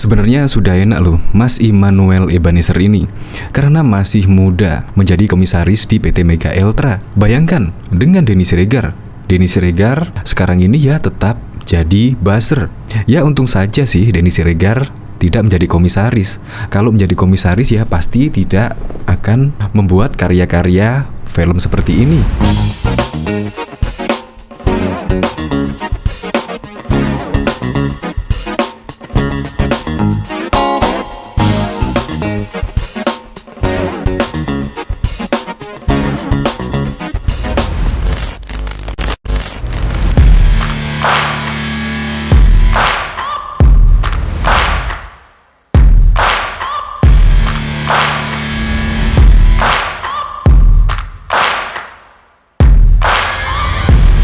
Sebenarnya sudah enak loh Mas Immanuel Ebenezer ini, karena masih muda menjadi komisaris di PT Mega Eltra. Bayangkan dengan Denny Siregar. Denny Siregar sekarang ini ya tetap jadi buzzer. Ya untung saja sih Denny Siregar tidak menjadi komisaris. Kalau menjadi komisaris ya pasti tidak akan membuat karya-karya film seperti ini.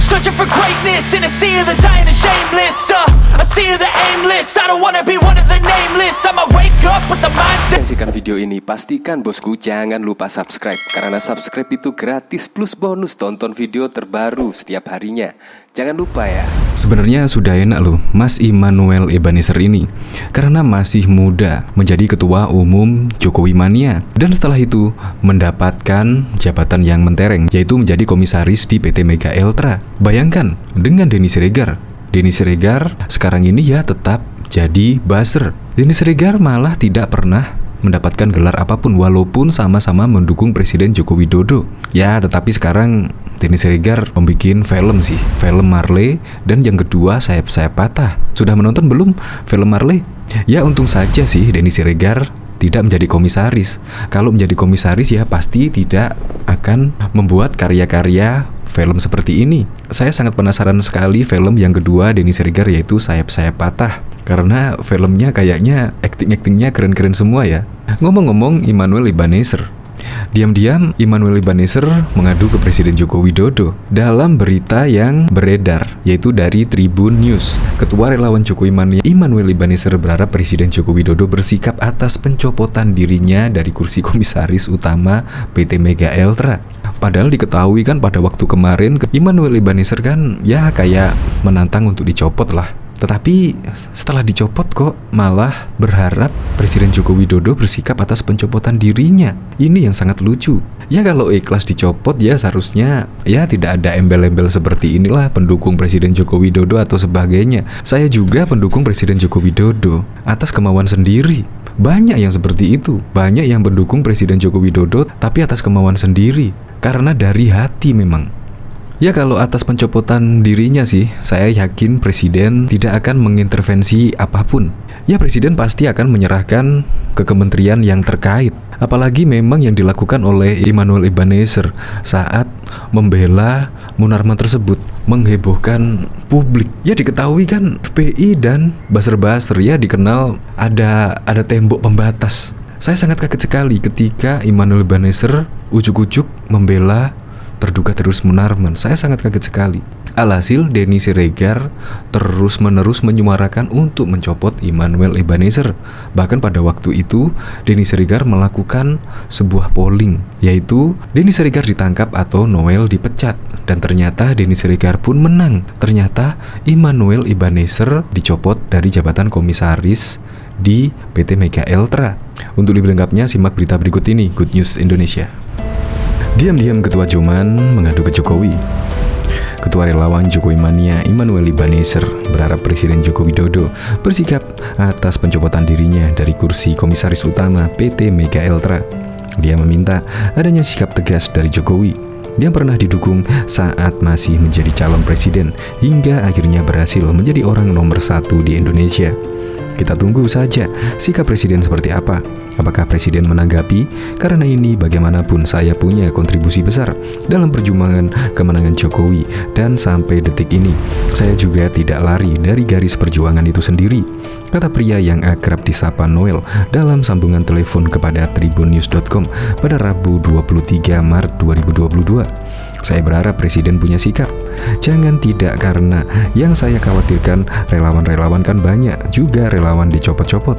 Searching for greatness in a sea of the dying and shameless, a sea of the aimless. I don't wanna be one of the nameless. I'ma wake up with the mindset. Saksikan video ini, pastikan bosku jangan lupa subscribe, karena subscribe itu gratis plus bonus tonton video terbaru setiap harinya. Jangan lupa ya. Sebenarnya sudah enak loh Mas Immanuel Ebenezer ini, karena masih muda menjadi ketua umum Jokowi Mania, dan setelah itu mendapatkan jabatan yang mentereng, yaitu menjadi komisaris di PT Mega Eltra. Bayangkan dengan Denny Siregar. Denny Siregar sekarang ini ya tetap jadi buzzer. Denny Siregar malah tidak pernah mendapatkan gelar apapun walaupun sama-sama mendukung Presiden Joko Widodo. Ya, tetapi sekarang Denny Siregar membuat film sih, film Marley, dan yang kedua Sayap-Sayap Patah. Sudah menonton belum film Marley? Ya untung saja sih Denny Siregar tidak menjadi komisaris. Kalau menjadi komisaris ya pasti tidak akan membuat karya-karya film seperti ini. Saya sangat penasaran sekali film yang kedua Denny Siregar, yaitu Sayap-Sayap Patah, karena filmnya kayaknya acting-actingnya keren-keren semua ya. Ngomong-ngomong Immanuel Ebenezer, diam-diam Immanuel Ebenezer mengadu ke Presiden Joko Widodo dalam berita yang beredar, yaitu dari Tribun News. Ketua Relawan Jokowi Mania Immanuel Ebenezer berharap Presiden Joko Widodo bersikap atas pencopotan dirinya dari kursi komisaris utama PT Mega Eltra. Padahal diketahui kan pada waktu kemarin Immanuel Ebenezer kan ya kayak menantang untuk dicopot lah. Tetapi setelah dicopot kok malah berharap Presiden Joko Widodo bersikap atas pencopotan dirinya. Ini yang sangat lucu. Ya kalau ikhlas dicopot ya seharusnya ya tidak ada embel-embel seperti inilah pendukung Presiden Joko Widodo atau sebagainya. Saya juga pendukung Presiden Joko Widodo atas kemauan sendiri. Banyak yang seperti itu. Banyak yang mendukung Presiden Joko Widodo tapi atas kemauan sendiri, karena dari hati memang. Ya kalau atas pencopotan dirinya sih, saya yakin Presiden tidak akan mengintervensi apapun. Ya Presiden pasti akan menyerahkan ke kementerian yang terkait. Apalagi memang yang dilakukan oleh Immanuel Ebenezer saat membela Munarman tersebut menghebohkan publik. Ya diketahui kan FPI dan buzzer-buzzer ya dikenal ada tembok pembatas. Saya sangat kaget sekali ketika Immanuel Ebenezer ujuk-ujuk membela terduga teroris Munarman. Saya sangat kaget sekali. Alhasil Denny Siregar terus-menerus menyuarakan untuk mencopot Immanuel Ebenezer. Bahkan pada waktu itu Denny Siregar melakukan sebuah polling, yaitu Denny Siregar ditangkap atau Noel dipecat. Dan ternyata Denny Siregar pun menang. Ternyata Immanuel Ebenezer dicopot dari jabatan komisaris di PT Mega Eltra. Untuk lebih lengkapnya simak berita berikut ini. Good News Indonesia. Diam-diam Ketua Joman mengadu ke Jokowi. Ketua Relawan Jokowi Mania Immanuel Ebenezer berharap Presiden Joko Widodo bersikap atas pencopotan dirinya dari kursi komisaris utama PT Mega Eltra. Dia meminta adanya sikap tegas dari Jokowi yang pernah didukung saat masih menjadi calon presiden hingga akhirnya berhasil menjadi orang nomor 1 di Indonesia. Kita tunggu saja sikap Presiden seperti apa. Apakah Presiden menanggapi? Karena ini bagaimanapun saya punya kontribusi besar dalam perjuangan kemenangan Jokowi, dan sampai detik ini saya juga tidak lari dari garis perjuangan itu sendiri, kata pria yang akrab disapa Noel dalam sambungan telepon kepada tribunnews.com pada Rabu 23 Maret 2022. Saya berharap Presiden punya sikap. Jangan tidak, karena yang saya khawatirkan relawan-relawan kan banyak juga relawan dicopot-copot.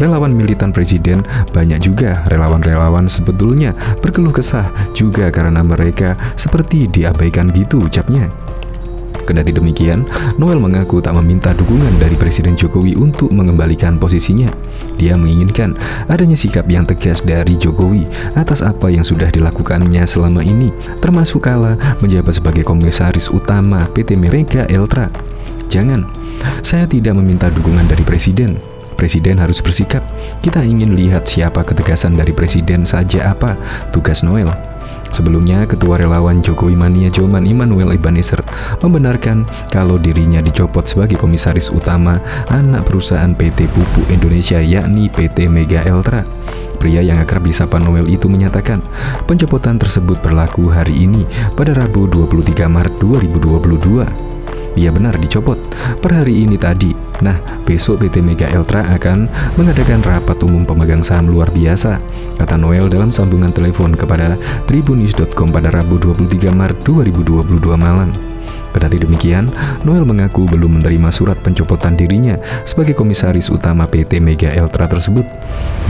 Relawan militan Presiden banyak juga relawan-relawan sebetulnya berkeluh kesah juga karena mereka seperti diabaikan gitu, ucapnya. Kendati demikian, Noel mengaku tak meminta dukungan dari Presiden Jokowi untuk mengembalikan posisinya. Dia menginginkan adanya sikap yang tegas dari Jokowi atas apa yang sudah dilakukannya selama ini, termasuk kala menjabat sebagai komisaris utama PT Mega Eltra. Jangan, saya tidak meminta dukungan dari Presiden. Presiden harus bersikap. Kita ingin lihat siapa ketegasan dari Presiden saja apa, tugas Noel. Sebelumnya, Ketua Relawan Jokowi Mania Joman Immanuel Ebenezer membenarkan kalau dirinya dicopot sebagai komisaris utama anak perusahaan PT Pupuk Indonesia yakni PT Mega Eltra. Pria yang akrab disapa Noel itu menyatakan pencopotan tersebut berlaku hari ini pada Rabu 23 Maret 2022. Ia benar dicopot per hari ini tadi. Nah, besok PT Mega Eltra akan mengadakan rapat umum pemegang saham luar biasa, kata Noel dalam sambungan telepon kepada Tribunnews.com pada Rabu 23 Maret 2022 malam. Kendati demikian, Noel mengaku belum menerima surat pencopotan dirinya sebagai komisaris utama PT Mega Eltra tersebut.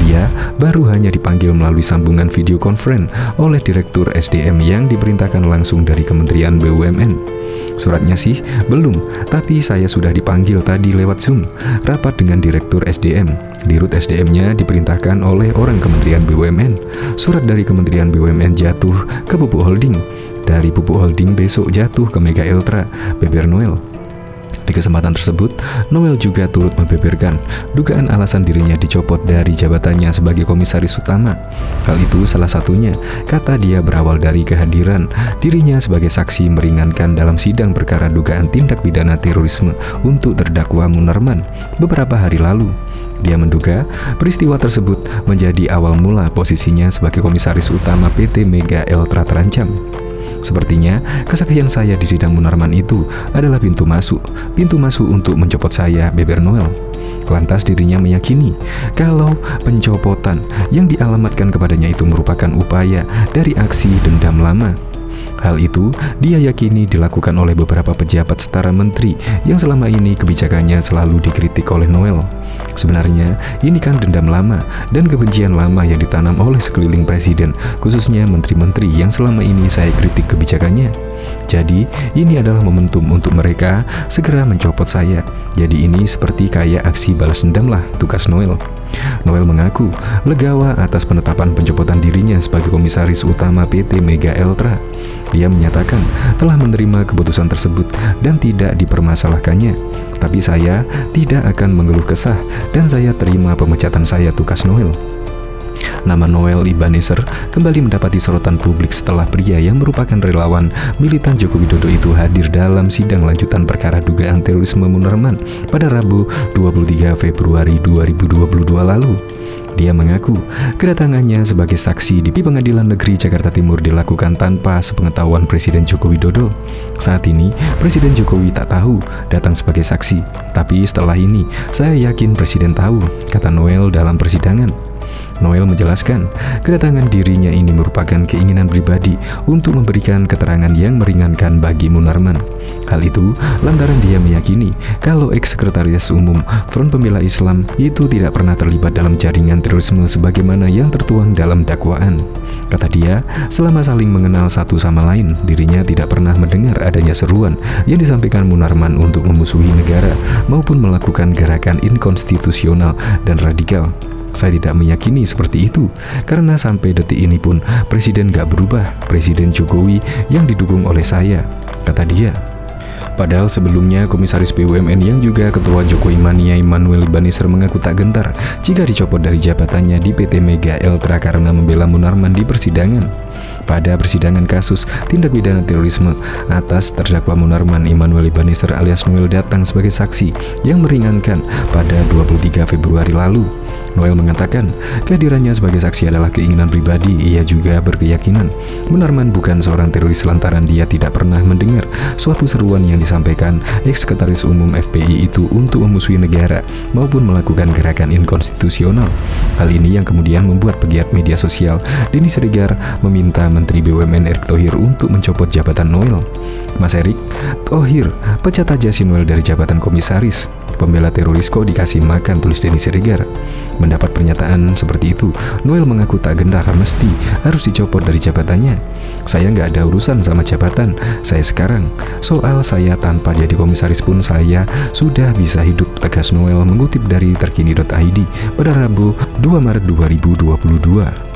Dia baru hanya dipanggil melalui sambungan video conference oleh Direktur SDM yang diperintahkan langsung dari Kementerian BUMN. Suratnya sih belum, tapi saya sudah dipanggil tadi lewat Zoom, rapat dengan Direktur SDM. Dirut SDM-nya diperintahkan oleh orang Kementerian BUMN. Surat dari Kementerian BUMN jatuh ke Pupuk Holding. Dari Pupuk Holding besok jatuh ke Mega Eltra, beber Noel. Di kesempatan tersebut, Noel juga turut membeberkan dugaan alasan dirinya dicopot dari jabatannya sebagai komisaris utama. Hal itu salah satunya, kata dia, berawal dari kehadiran dirinya sebagai saksi meringankan dalam sidang perkara dugaan tindak pidana terorisme untuk terdakwa Munarman beberapa hari lalu. Dia menduga peristiwa tersebut menjadi awal mula posisinya sebagai komisaris utama PT Mega Eltra terancam. Sepertinya kesaksian saya di sidang Munarman itu adalah pintu masuk untuk mencopot saya, beber Noel. Lantas dirinya meyakini kalau pencopotan yang dialamatkan kepadanya itu merupakan upaya dari aksi dendam lama. Hal itu dia yakini dilakukan oleh beberapa pejabat setara menteri yang selama ini kebijakannya selalu dikritik oleh Noel. Sebenarnya ini kan dendam lama dan kebencian lama yang ditanam oleh sekeliling presiden, khususnya menteri-menteri yang selama ini saya kritik kebijakannya. Jadi ini adalah momentum untuk mereka segera mencopot saya. Jadi ini seperti kayak aksi balas dendam lah, tugas Noel. Noel mengaku legawa atas penetapan pencopotan dirinya sebagai komisaris utama PT Mega Eltra. Dia menyatakan telah menerima keputusan tersebut dan tidak dipermasalahkannya. Tapi saya tidak akan mengeluh kesah dan saya terima pemecatan saya, tugas Noel. Nama Noel Ebenezer kembali mendapati sorotan publik setelah pria yang merupakan relawan militan Joko Widodo itu hadir dalam sidang lanjutan perkara dugaan terorisme Munarman pada Rabu 23 Februari 2022 lalu. Dia mengaku kedatangannya sebagai saksi di Pengadilan Negeri Jakarta Timur dilakukan tanpa sepengetahuan Presiden Joko Widodo. Saat ini, Presiden Jokowi tak tahu datang sebagai saksi. Tapi setelah ini, saya yakin Presiden tahu, kata Noel dalam persidangan. Noel menjelaskan, kedatangan dirinya ini merupakan keinginan pribadi untuk memberikan keterangan yang meringankan bagi Munarman. Hal itu lantaran dia meyakini kalau ex-sekretaris umum Front Pembela Islam itu tidak pernah terlibat dalam jaringan terorisme sebagaimana yang tertuang dalam dakwaan. Kata dia, selama saling mengenal satu sama lain, dirinya tidak pernah mendengar adanya seruan yang disampaikan Munarman untuk memusuhi negara maupun melakukan gerakan inkonstitusional dan radikal. Saya tidak meyakini seperti itu, karena sampai detik ini pun Presiden gak berubah, Presiden Jokowi yang didukung oleh saya, kata dia. Padahal sebelumnya Komisaris BUMN yang juga Ketua Jokowi Mania Immanuel Ebenezer mengaku tak gentar jika dicopot dari jabatannya di PT Mega Eltra karena membela Munarman di persidangan. Pada persidangan kasus tindak pidana terorisme atas terdakwa Munarman, Immanuel Ebenezer alias Noel datang sebagai saksi yang meringankan pada 23 Februari lalu. Noel mengatakan kehadirannya sebagai saksi adalah keinginan pribadi. Ia juga berkeyakinan Munarman bukan seorang teroris lantaran dia tidak pernah mendengar suatu seruan yang disampaikan ex-sekretaris umum FPI itu untuk memusuhi negara maupun melakukan gerakan inkonstitusional. Hal ini yang kemudian membuat pegiat media sosial Denny Siregar meminta Menteri BUMN Erick Thohir untuk mencopot jabatan Noel. Mas Erick Thohir, pecat aja si Noel dari jabatan komisaris. Pembela teroris kok dikasih makan, tulis Denny Siregar. Mendapat pernyataan seperti itu, Noel mengaku tak gentar mesti harus dicopot dari jabatannya. Saya nggak ada urusan sama jabatan saya sekarang. Soal saya tanpa jadi komisaris pun saya sudah bisa hidup, tegas Noel mengutip dari terkini.id pada Rabu 2 Maret 2022.